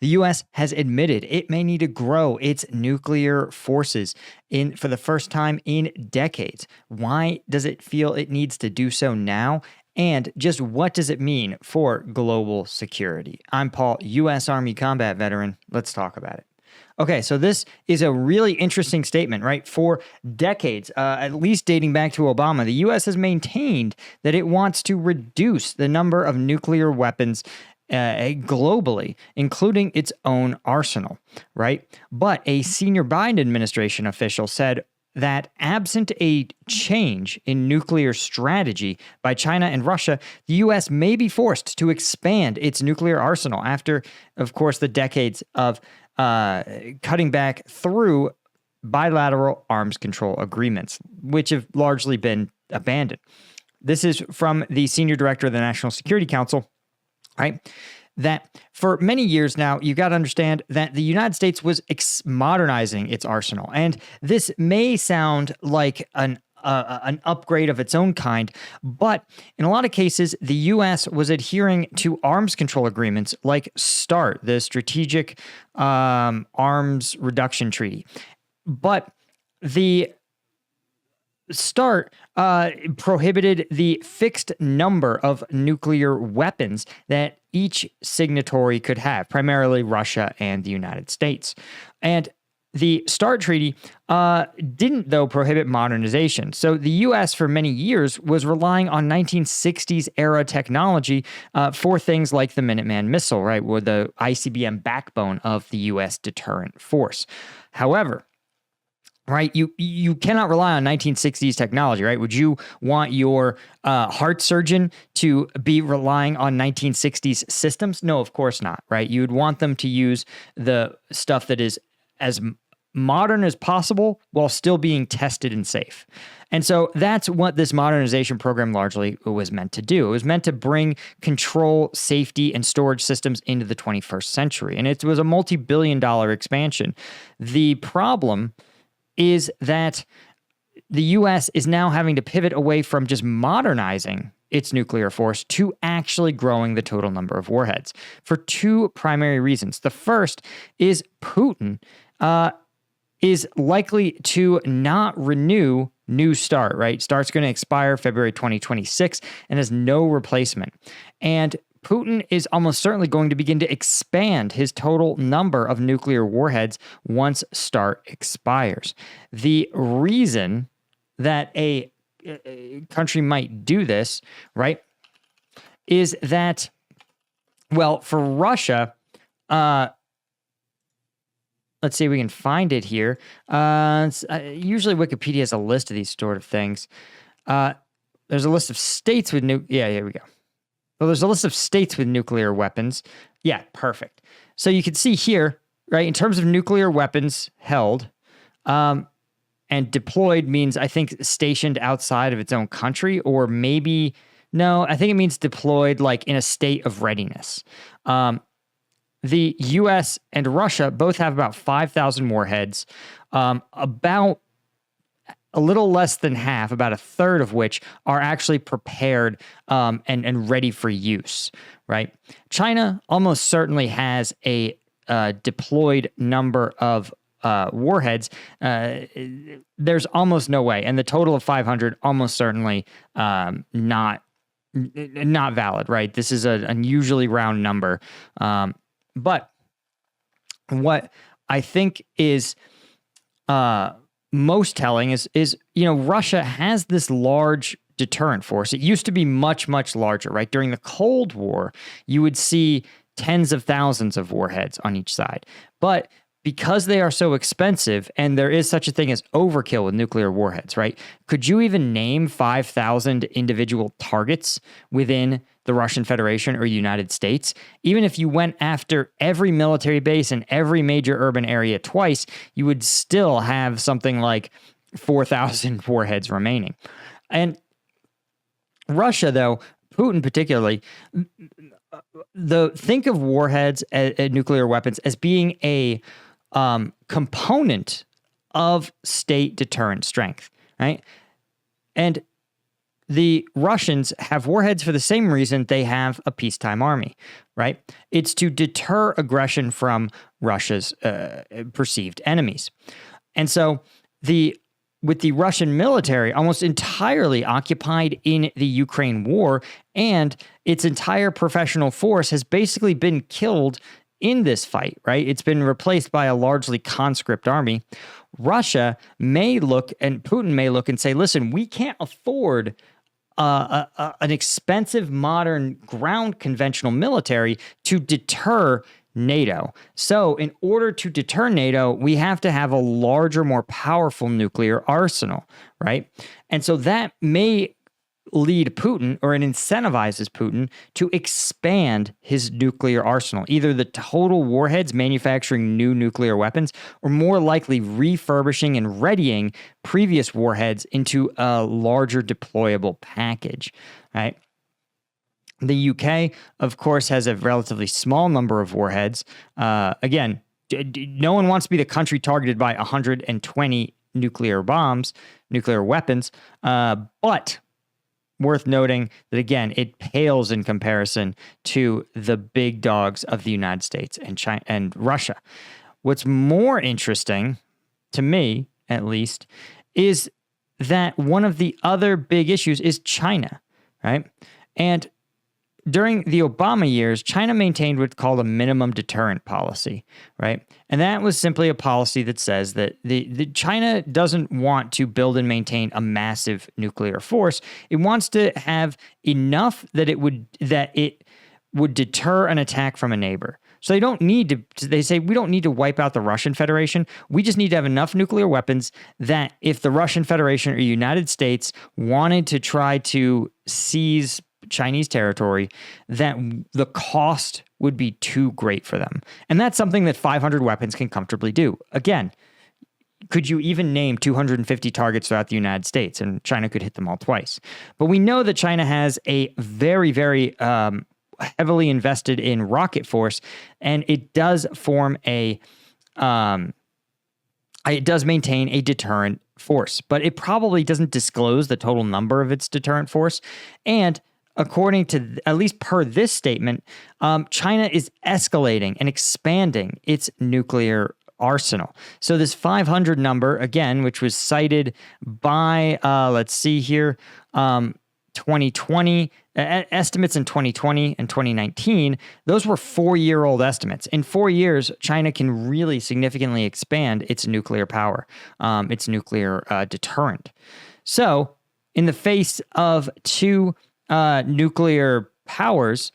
The U.S. has admitted it may need to grow its nuclear forces for the first time in decades. Why does it feel it needs to do so now? And just what does it mean for global security? I'm Paul, U.S. Army combat veteran. Let's talk about it. Okay, so this is a really interesting statement, right? For decades, at least dating back to Obama, the U.S. has maintained that it wants to reduce the number of nuclear weapons globally, including its own arsenal, right? But a senior Biden administration official said that absent a change in nuclear strategy by China and Russia, the U.S. may be forced to expand its nuclear arsenal after, of course, the decades of cutting back through bilateral arms control agreements, which have largely been abandoned. This is from the senior director of the National Security Council, right? That for many years now, you got to understand that the United States was modernizing its arsenal. And this may sound like an upgrade of its own kind, but in a lot of cases, the U.S. was adhering to arms control agreements like START, the Strategic Arms Reduction Treaty. But the START prohibited the fixed number of nuclear weapons that each signatory could have, primarily Russia and the United States. And the START treaty didn't, though, prohibit modernization. So the U.S. for many years was relying on 1960s era technology for things like the Minuteman missile, right, or the ICBM backbone of the U.S. deterrent force. However, right, you cannot rely on 1960s technology, right? Would you want your heart surgeon to be relying on 1960s systems? No, of course not, right? You would want them to use the stuff that is as modern as possible while still being tested and safe. And so that's what this modernization program largely was meant to do. It was meant to bring control, safety, and storage systems into the 21st century. And it was a multi-billion-dollar expansion. The problem is that the U.S. is now having to pivot away from just modernizing its nuclear force to actually growing the total number of warheads for two primary reasons. The first is Putin is likely to not renew New START, right? START's going to expire February 2026 and has no replacement. And Putin is almost certainly going to begin to expand his total number of nuclear warheads once START expires. The reason that a country might do this, right, is that, well, for Russia, let's see if we can find it here. Usually Wikipedia has a list of these sort of things. There's a list of states with here we go. Well, there's a list of states with nuclear weapons. Yeah, perfect. So you can see here, right, in terms of nuclear weapons held, and deployed means, I think, stationed outside of its own country, or maybe, no, I think it means deployed like in a state of readiness. The U.S. and Russia both have about 5,000 warheads, about a little less than half, about a third of which are actually prepared and ready for use, right? China almost certainly has a deployed number of warheads. There's almost no way, and the total of 500 almost certainly not valid, right? This is an unusually round number. But what I think is most telling is Russia has this large deterrent force. It used to be much, much larger, right? During the Cold War, you would see tens of thousands of warheads on each side. But because they are so expensive, and there is such a thing as overkill with nuclear warheads, right? Could you even name 5,000 individual targets within the Russian Federation or United States? Even if you went after every military base in every major urban area twice, you would still have something like 4,000 warheads remaining. And Russia, though, Putin particularly, think of warheads and nuclear weapons as being a component of state deterrent strength, right? And the Russians have warheads for the same reason they have a peacetime army, right? It's to deter aggression from Russia's perceived enemies. And so with the Russian military almost entirely occupied in the Ukraine war, and its entire professional force has basically been killed in this fight, right? It's been replaced by a largely conscript army. Russia may look, and Putin may look and say, listen, we can't afford an expensive modern ground conventional military to deter NATO. So in order to deter NATO, we have to have a larger, more powerful nuclear arsenal, right? And so that may lead Putin, or it incentivizes Putin to expand his nuclear arsenal, either the total warheads manufacturing new nuclear weapons, or more likely refurbishing and readying previous warheads into a larger deployable package, right? The UK, of course, has a relatively small number of warheads. Again, no one wants to be the country targeted by 120 nuclear weapons, but worth noting that, again, it pales in comparison to the big dogs of the United States and China and Russia. What's more interesting, to me at least, is that one of the other big issues is China, right? And during the Obama years, China maintained what's called a minimum deterrent policy, right? And that was simply a policy that says that the China doesn't want to build and maintain a massive nuclear force. It wants to have enough that it would deter an attack from a neighbor. So they don't need to, they say, we don't need to wipe out the Russian Federation. We just need to have enough nuclear weapons that if the Russian Federation or United States wanted to try to seize Chinese territory, that the cost would be too great for them. And that's something that 500 weapons can comfortably do. Again, could you even name 250 targets throughout the United States? And China could hit them all twice. But we know that China has a very, very heavily invested in rocket force, and it does form it does maintain a deterrent force, but it probably doesn't disclose the total number of its deterrent force. And according to, at least per this statement, China is escalating and expanding its nuclear arsenal. So this 500 number, again, which was cited by, let's see here, 2020, estimates in 2020 and 2019, those were 4-year-old estimates. In 4 years, China can really significantly expand its nuclear power, its nuclear deterrent. So in the face of two nuclear powers,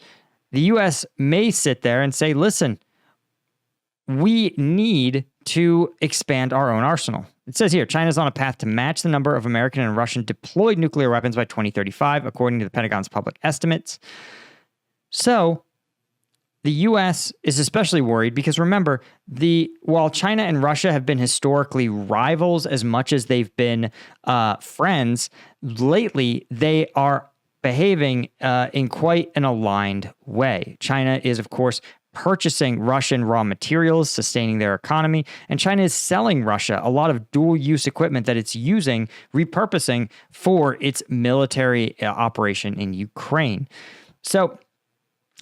the U.S. may sit there and say, listen, we need to expand our own arsenal. It says here, China's on a path to match the number of American and Russian deployed nuclear weapons by 2035, according to the Pentagon's public estimates. So the U.S. is especially worried because, remember, while China and Russia have been historically rivals as much as they've been friends, lately they are behaving in quite an aligned way. China is, of course, purchasing Russian raw materials, sustaining their economy, and China is selling Russia a lot of dual-use equipment that it's using, repurposing for its military operation in Ukraine. So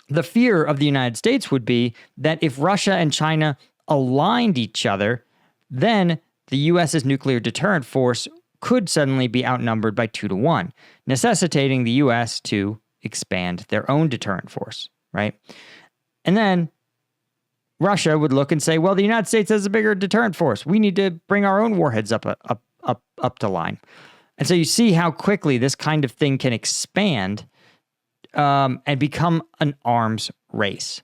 the fear of the United States would be that if Russia and China aligned each other, then the U.S.'s nuclear deterrent force could suddenly be outnumbered by 2-1, necessitating the U.S. to expand their own deterrent force, right? And then Russia would look and say, well, the United States has a bigger deterrent force. We need to bring our own warheads up to line. And so you see how quickly this kind of thing can expand and become an arms race,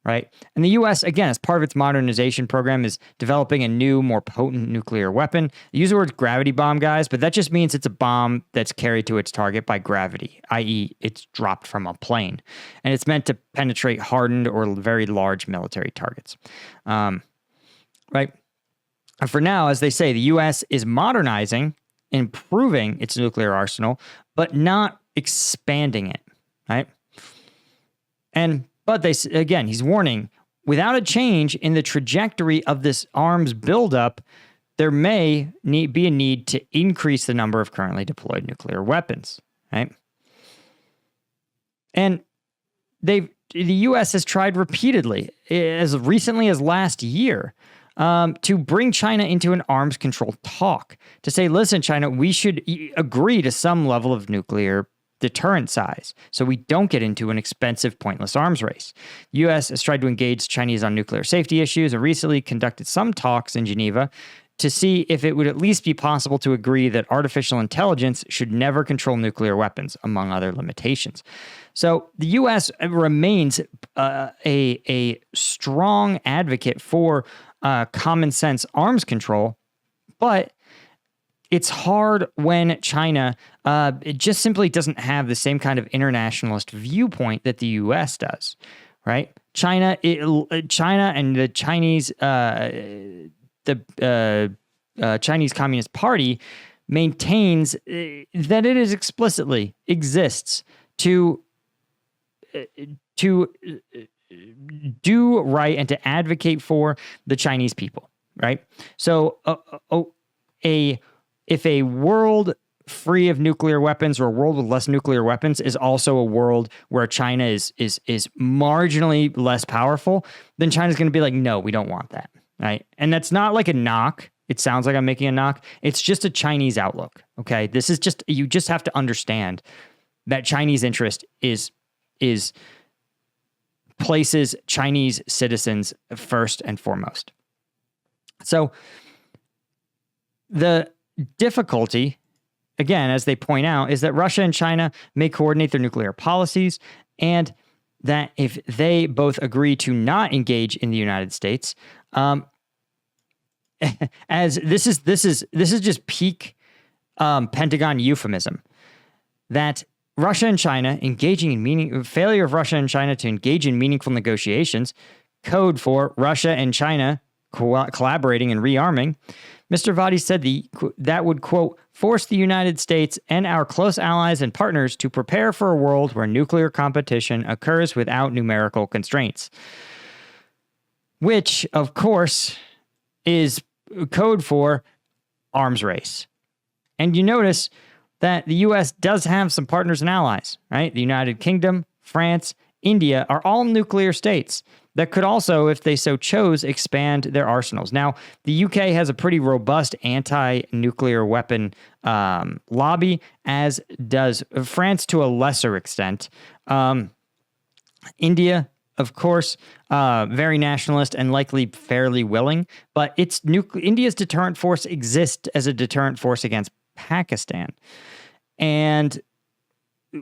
right? And the U.S., again, as part of its modernization program, is developing a new, more potent nuclear weapon. They use the word gravity bomb, guys, but that just means it's a bomb that's carried to its target by gravity, i.e. it's dropped from a plane. And it's meant to penetrate hardened or very large military targets, right? And for now, as they say, the U.S. is modernizing, improving its nuclear arsenal, but not expanding it, right? But he's warning, without a change in the trajectory of this arms buildup, there may be a need to increase the number of currently deployed nuclear weapons, right? And the U.S. has tried repeatedly, as recently as last year, to bring China into an arms control talk, to say, listen, China, we should agree to some level of nuclear deterrent size so we don't get into an expensive, pointless arms race. The U.S. has tried to engage Chinese on nuclear safety issues and recently conducted some talks in Geneva to see if it would at least be possible to agree that artificial intelligence should never control nuclear weapons, among other limitations. So the U.S. remains a strong advocate for common sense arms control, but it's hard when China it just simply doesn't have the same kind of internationalist viewpoint that the U.S. does, right? China and the Chinese Chinese Communist Party maintains that it is explicitly exists to do right and to advocate for the Chinese people, right? So if a world free of nuclear weapons or a world with less nuclear weapons is also a world where China is marginally less powerful, then China's going to be like, no, we don't want that, right? And that's not like a knock. It sounds like I'm making a knock. It's just a Chinese outlook, okay? This is just, you just have to understand that Chinese interest is places Chinese citizens first and foremost. So the difficulty, again, as they point out, is that Russia and China may coordinate their nuclear policies, and that if they both agree to not engage in the United States, as this is just peak Pentagon euphemism, that Russia and China failure of Russia and China to engage in meaningful negotiations, code for Russia and China collaborating and rearming. Mr. Vadi said that would, quote, force the United States and our close allies and partners to prepare for a world where nuclear competition occurs without numerical constraints. Which, of course, is code for arms race. And you notice that the U.S. does have some partners and allies, right? The United Kingdom, France, India are all nuclear states that could also, if they so chose, expand their arsenals. Now, the UK has a pretty robust anti-nuclear weapon lobby, as does France to a lesser extent. India, of course, very nationalist and likely fairly willing, but India's deterrent force exists as a deterrent force against Pakistan. And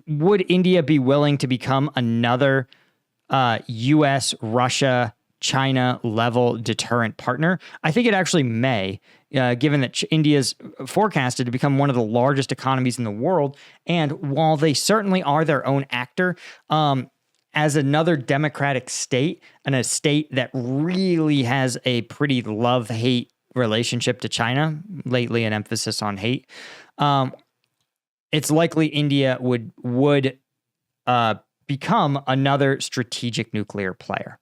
would India be willing to become another U.S., Russia, China level deterrent partner? I think it actually may, given that India's forecasted to become one of the largest economies in the world. And while they certainly are their own actor, as another democratic state and a state that really has a pretty love-hate relationship to China, lately an emphasis on hate, it's likely India would become another strategic nuclear player.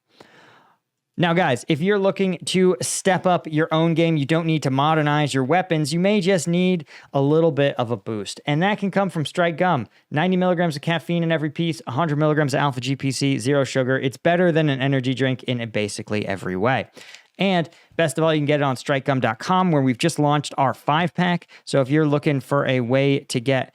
Now, guys, if you're looking to step up your own game, you don't need to modernize your weapons. You may just need a little bit of a boost. And that can come from Strike Gum. 90 milligrams of caffeine in every piece, 100 milligrams of alpha GPC, zero sugar. It's better than an energy drink in basically every way. And best of all, you can get it on strikegum.com, where we've just launched our 5-pack. So if you're looking for a way to get,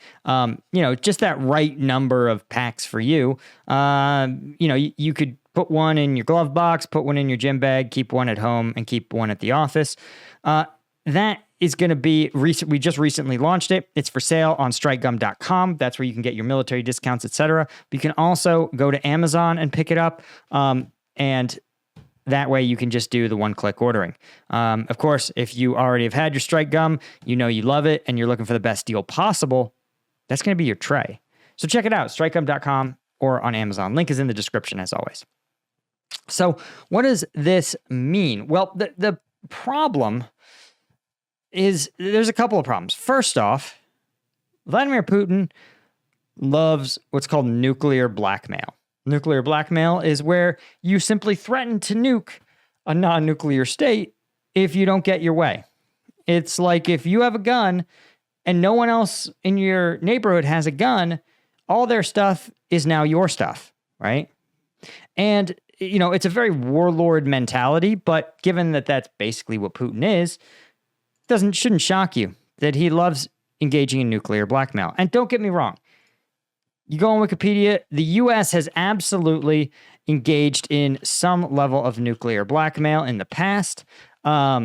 just that right number of packs for you, you could put one in your glove box, put one in your gym bag, keep one at home, and keep one at the office. That is going to be recent. We just recently launched it. It's for sale on strikegum.com. That's where you can get your military discounts, etc. But you can also go to Amazon and pick it up. And that way you can just do the one-click ordering. Of course, if you already have had your Strike Gum, you know you love it, and you're looking for the best deal possible, that's going to be your tray. So check it out, strikegum.com or on Amazon. Link is in the description, as always. So what does this mean? Well, the problem is there's a couple of problems. First off, Vladimir Putin loves what's called nuclear blackmail. Nuclear blackmail is where you simply threaten to nuke a non-nuclear state if you don't get your way. It's like if you have a gun and no one else in your neighborhood has a gun, all their stuff is now your stuff, right? And, it's a very warlord mentality, but given that that's basically what Putin is, shouldn't shock you that he loves engaging in nuclear blackmail. And don't get me wrong. You go on Wikipedia, the U.S. has absolutely engaged in some level of nuclear blackmail in the past. But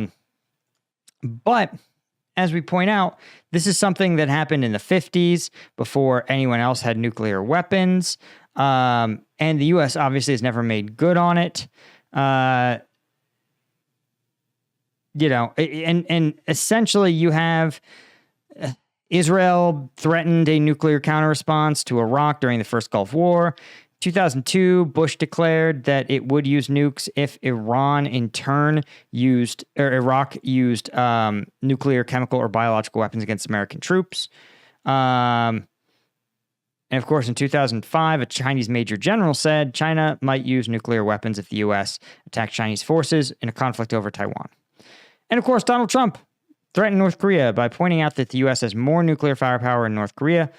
as we point out, this is something that happened in the 50s before anyone else had nuclear weapons. And the U.S. obviously has never made good on it. And essentially you have Israel threatened a nuclear counter-response to Iraq during the first Gulf War. 2002, Bush declared that it would use nukes if Iran in turn Iraq used nuclear, chemical, or biological weapons against American troops. And of course, in 2005, a Chinese major general said China might use nuclear weapons if the U.S. attacked Chinese forces in a conflict over Taiwan. And of course, Donald Trump threatened North Korea by pointing out that the U.S. has more nuclear firepower in North Korea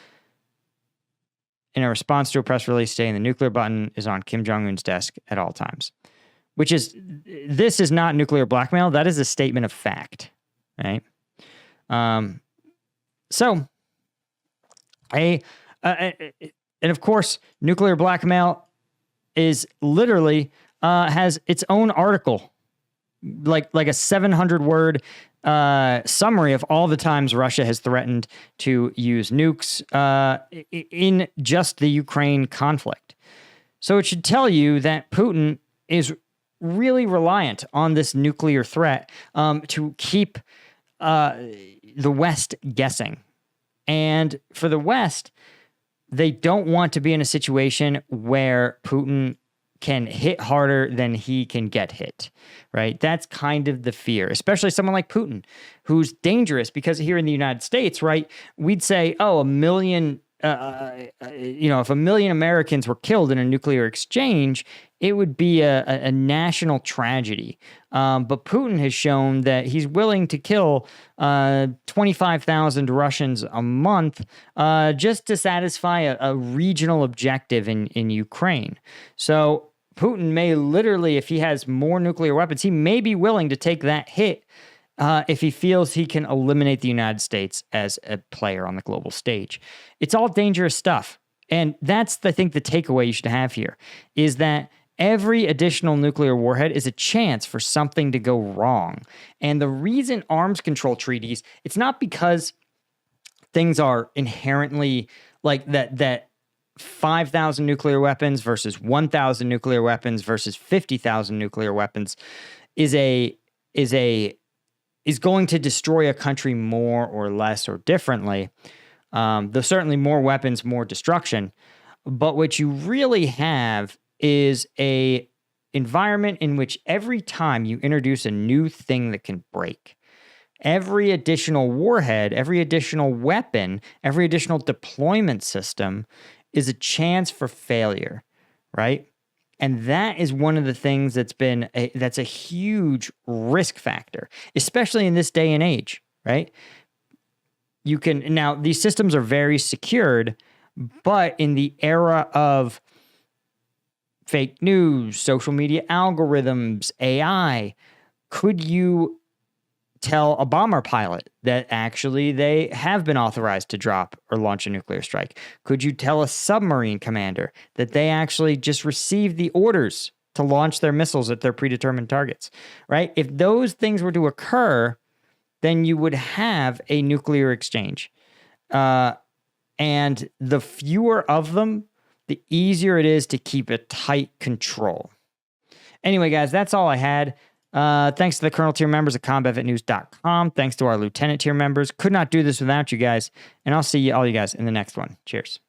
in a response to a press release saying the nuclear button is on Kim Jong-un's desk at all times. This is not nuclear blackmail. That is a statement of fact, right? And of course, nuclear blackmail is literally has its own article, like a 700-word summary of all the times Russia has threatened to use nukes in just the Ukraine conflict. So it should tell you that Putin is really reliant on this nuclear threat to keep the West guessing. And for the West, they don't want to be in a situation where Putin can hit harder than he can get hit, right? That's kind of the fear, especially someone like Putin, who's dangerous because here in the United States, right, we'd say, if 1 million Americans were killed in a nuclear exchange, it would be a national tragedy. But Putin has shown that he's willing to kill 25,000 Russians a month just to satisfy a regional objective in Ukraine. So Putin may literally, if he has more nuclear weapons, he may be willing to take that hit if he feels he can eliminate the United States as a player on the global stage. It's all dangerous stuff. And that's, I think, the takeaway you should have here, is that every additional nuclear warhead is a chance for something to go wrong. And the reason arms control treaties, it's not because things are inherently like that 5,000 nuclear weapons versus 1,000 nuclear weapons versus 50,000 nuclear weapons is going to destroy a country more or less or differently. There's certainly more weapons, more destruction. But what you really have is a environment in which every time you introduce a new thing that can break, every additional warhead, every additional weapon, every additional deployment system is a chance for failure, right? And that is one of the things that's a huge risk factor, especially in this day and age, right? Now these systems are very secured, but in the era of fake news, social media algorithms, AI, could you tell a bomber pilot that actually they have been authorized to drop or launch a nuclear strike? Could you tell a submarine commander that they actually just received the orders to launch their missiles at their predetermined targets, right? If those things were to occur, then you would have a nuclear exchange. And the fewer of them, the easier it is to keep a tight control. Anyway, guys, that's all I had. Thanks to the Colonel tier members at combatvetnews.com. Thanks to our Lieutenant tier members. Could not do this without you guys. And I'll see all you guys in the next one. Cheers.